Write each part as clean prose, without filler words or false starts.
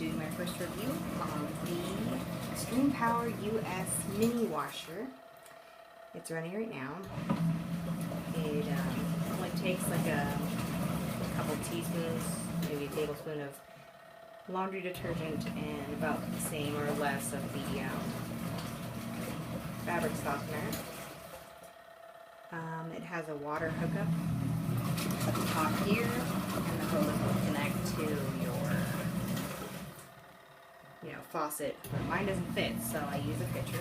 doing my first review on the XtremepowerUS mini washer. It's running right now. It only takes like a couple teaspoons, maybe a tablespoon of laundry detergent and about the same or less of the fabric softener. It has a water hookup at the top here, and the hose will connect to your faucet. But mine doesn't fit, so I use a pitcher,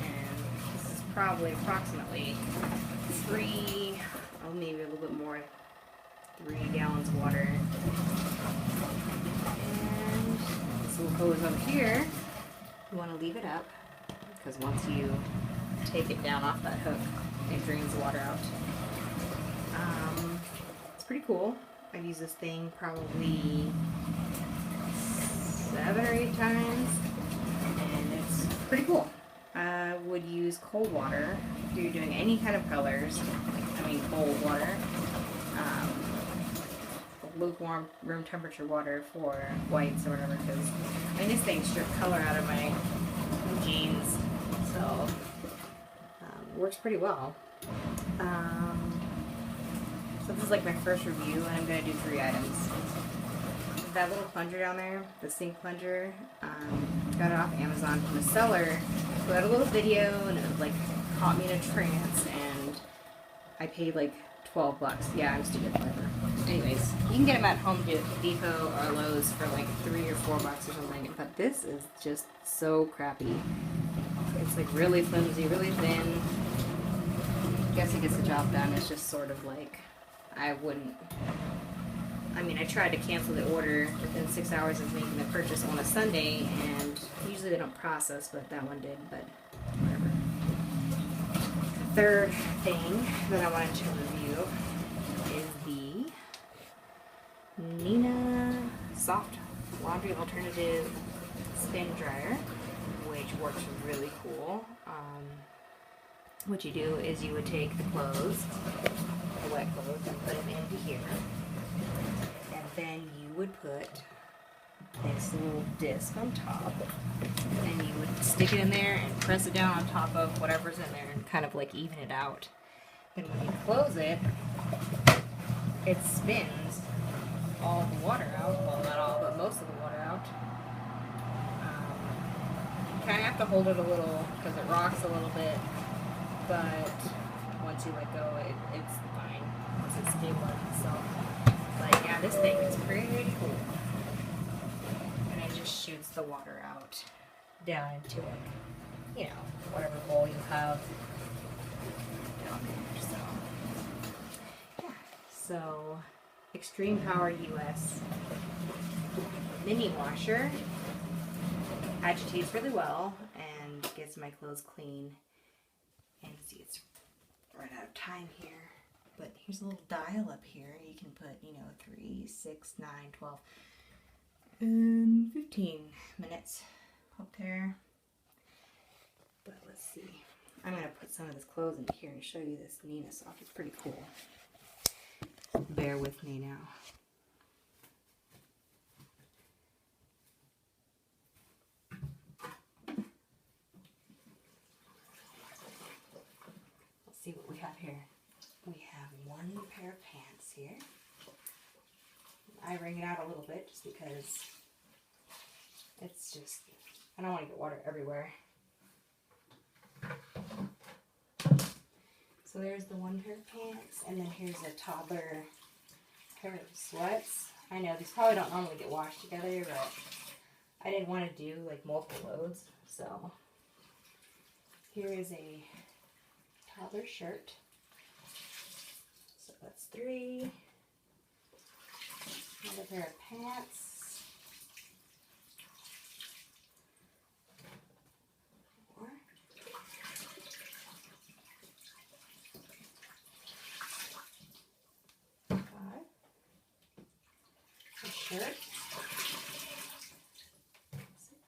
and this is probably approximately maybe a little bit more, 3 gallons of water. And this little hose over here, you want to leave it up, because once you take it down off that hook, it drains the water out. It's pretty cool. I've used this thing probably 7 or 8 times, and it's pretty cool. I would use cold water if you're doing any kind of colors. Cold water. Lukewarm room temperature water for whites or whatever, because this thing stripped color out of my jeans, so works pretty well. So this is like my first review, and I'm going to do 3 items. That little plunger down there, the sink plunger, got it off Amazon from a seller who had a little video, and it like caught me in a trance, and I paid like $12. Yeah, I'm stupid, whatever. Anyways, you can get them at Home Depot or Lowe's for like $3 or $4 or something, but this is just so crappy. It's like really flimsy, really thin. I guess it gets the job done. It's just sort of like, I tried to cancel the order within 6 hours of making the purchase on a Sunday, and usually they don't process, but that one did, but whatever. The third thing that I wanted to review is the Nina Soft Laundry Alternative Spin Dryer, which works really cool. What you do is you would take the clothes, the wet clothes, and put them into here. And then you would put this little disc on top, and you would stick it in there and press it down on top of whatever's in there and kind of like even it out. Then when you close it, it spins all the water out. Well, not all, but most of the water out. You kind of have to hold it a little because it rocks a little bit, but once you let go, it's fine once it's stabilized itself. But yeah, this thing is pretty cool. And it just shoots the water out down into like, whatever bowl you have down there. So yeah. So XtremepowerUS mini washer agitates really well and gets my clothes clean. And see, it's right out of time here. But here's a little dial up here. You can put, 3, 6, 9, 12, and 15 minutes up there. But let's see. I'm going to put some of this clothes into here and show you this Nina Soft. It's pretty cool. Bear with me now. Let's see what we have here. We have one pair of pants here. I wring it out a little bit just because it's just, I don't want to get water everywhere. So there's the one pair of pants, and then here's a toddler pair of sweats. I know these probably don't normally get washed together, but I didn't want to do like multiple loads. So here is a toddler shirt. So that's 3. Another pair of pants. 4. 5. A shirt. 6.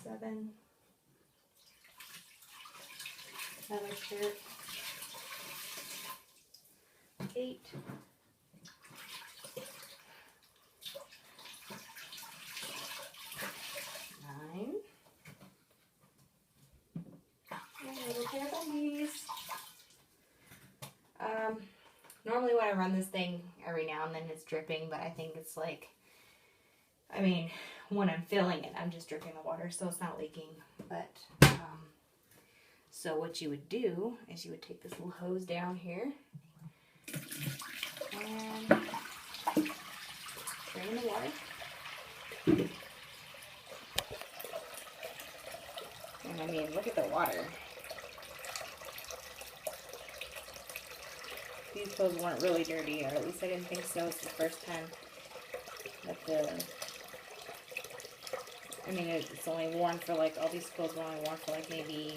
7. Another shirt. 8. Normally when I run this thing, every now and then it's dripping, but I think it's like, I mean, when I'm filling it, I'm just dripping the water, so it's not leaking. But, so what you would do is you would take this little hose down here and drain the water. And I mean, look at the water. These clothes weren't really dirty, or at least I didn't think so. It's the first time that I mean, it's only worn for like, all these clothes were only worn for like maybe,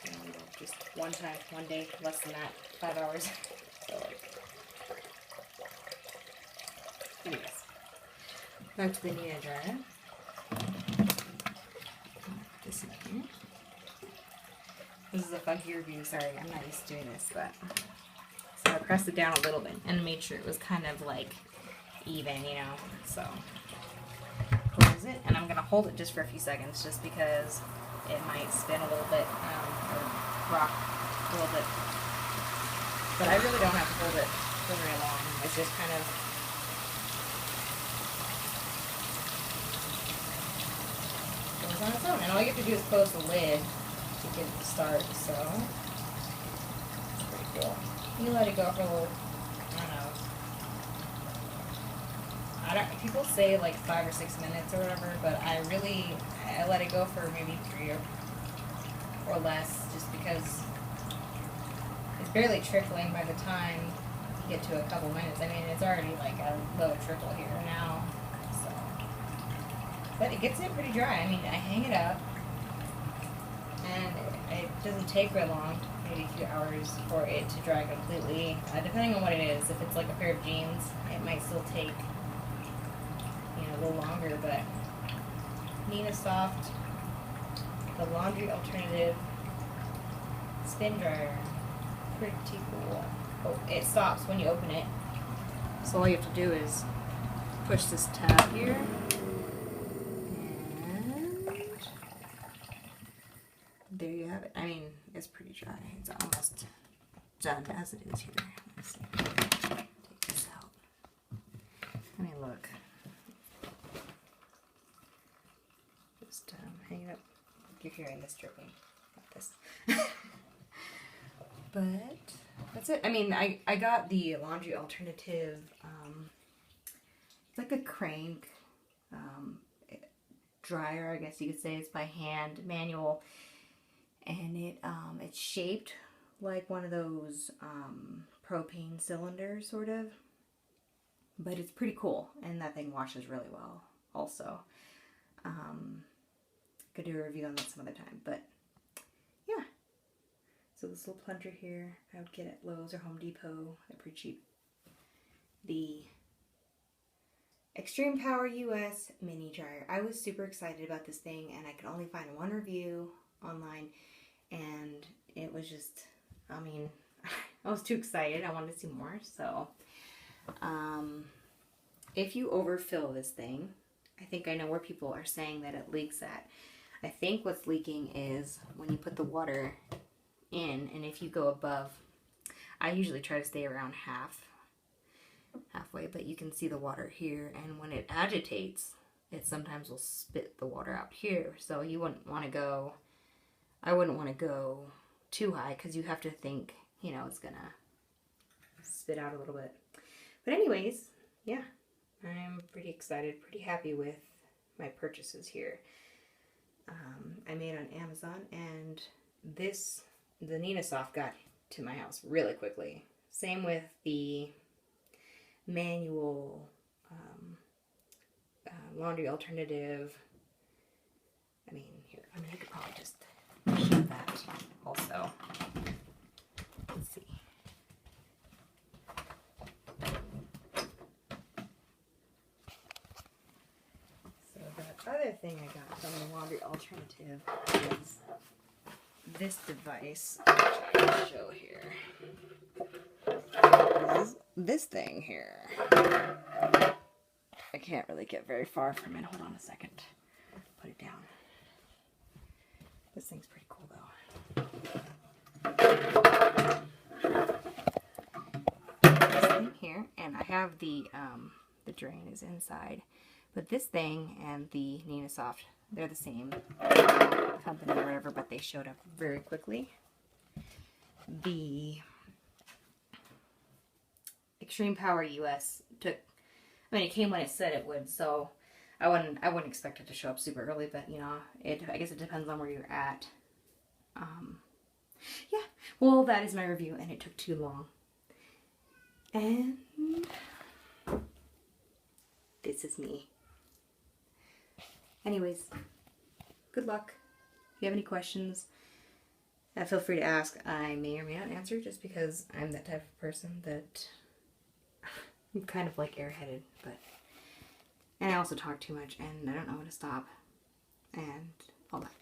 I don't know, just one time, one day, less than that, 5 hours. So like, anyways, back to the Nina dryer. This in here. This is a funky review, sorry, I'm not used to doing this, but, so I pressed it down a little bit and made sure it was kind of like even, you know, so close it, and I'm going to hold it just for a few seconds just because it might spin a little bit, or rock a little bit, but I really don't have to hold it for very long. It's just kind of goes on its own, and all you have to do is close the lid to get it to start, so it's pretty cool. You let it go for a little, people say like 5 or 6 minutes or whatever, but I let it go for maybe 3 or less, just because it's barely trickling by the time you get to a couple minutes. I mean, it's already like a little trickle here now, so, but it gets it pretty dry. I mean, I hang it up, and it doesn't take very long, maybe a few hours for it to dry completely, depending on what it is. If it's like a pair of jeans, it might still take, you know, a little longer, but Nina Soft, the laundry alternative spin dryer, pretty cool. Oh, it stops when you open it, so all you have to do is push this tab here, and there you have it. I mean, it's pretty dry. It's almost done as it is here. Let's see. Take this out. I mean, look. Just hang it up. You're hearing this dripping. Not this. But that's it. I mean, I got the laundry alternative. It's like a crank dryer, I guess you could say. It's by hand, manual, and it's shaped like one of those propane cylinders, sort of. But it's pretty cool, and that thing washes really well. Also, could do a review on that some other time, but yeah. So this little plunger here, I would get at Lowe's or Home Depot. They're pretty cheap. The XtremepowerUS mini dryer. I was super excited about this thing, and I could only find one review online, and it was just, I mean, I was too excited. I wanted to see more. So if you overfill this thing, I think I know where people are saying that it leaks at. I think what's leaking is when you put the water in, and if you go above, I usually try to stay around halfway, but you can see the water here, and when it agitates, it sometimes will spit the water out here. So you wouldn't want to go, I wouldn't want to go too high, because you have to think, you know, it's gonna spit out a little bit. But anyways, yeah, I'm pretty excited, pretty happy with my purchases here. I made on Amazon, and the Nina Soft got to my house really quickly. Same with the manual laundry alternative. I mean, here, I mean, I could probably just show that also. Let's see. So the other thing I got from the laundry alternative is this device, which I'll show here. This thing here. I can't really get very far from it. Hold on a second. Put it down. This thing's pretty cool though. the drain is inside. But this thing and the Nina Soft, they're the same company or whatever, but they showed up very quickly. The XtremepowerUS took, I mean, it came when it said it would, so I wouldn't expect it to show up super early, but you know, I guess it depends on where you're at. Yeah, well, that is my review, and it took too long. And this is me. Anyways, good luck. If you have any questions, feel free to ask. I may or may not answer, just because I'm that type of person that I'm kind of like airheaded, and I also talk too much, and I don't know when to stop, and all that.